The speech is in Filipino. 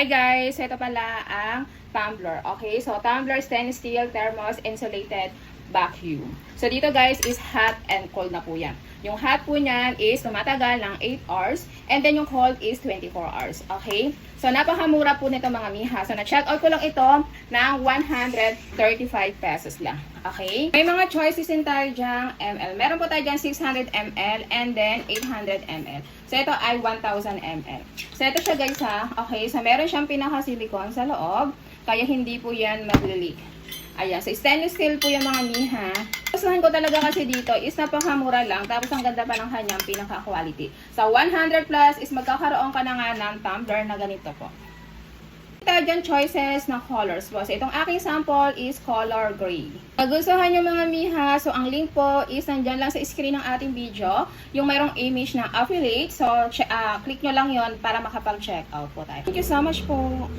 guys, ito pala ang tumbler. Okay, so tumbler, stainless steel, thermos, insulated, vacuum. So dito guys is hot and cold na po yan. Yung hot po niyan is tumatagal ng 8 hours and then yung cold is 24 hours. Okay? So napakamura po nito mga miha. So na-check out ko lang ito ng 135 pesos lang. Okay? May mga choices din tayo dyan ml. Meron po tayo dyan 600 ml and then 800 ml. So ito ay 1000 ml. So ito siya guys ha. Okay? So meron siyang pinaka-silicone sa loob. Kaya hindi po yan mag-leak. Ayan, so stainless steel po yung mga miha. Gustuhan ko talaga kasi dito is napakamura lang. Tapos ang ganda pa ng kanyang pinaka-quality. So 100 plus is magkakaroon ka na nga ng tumbler na ganito po. Tayo dyan choices ng colors po. So itong aking sample is color gray. Nagustuhan yung mga miha. So ang link po is nandyan lang sa screen ng ating video. Yung mayroong image na affiliate. So click nyo lang yon para makapag-check out po tayo. Thank you so much po.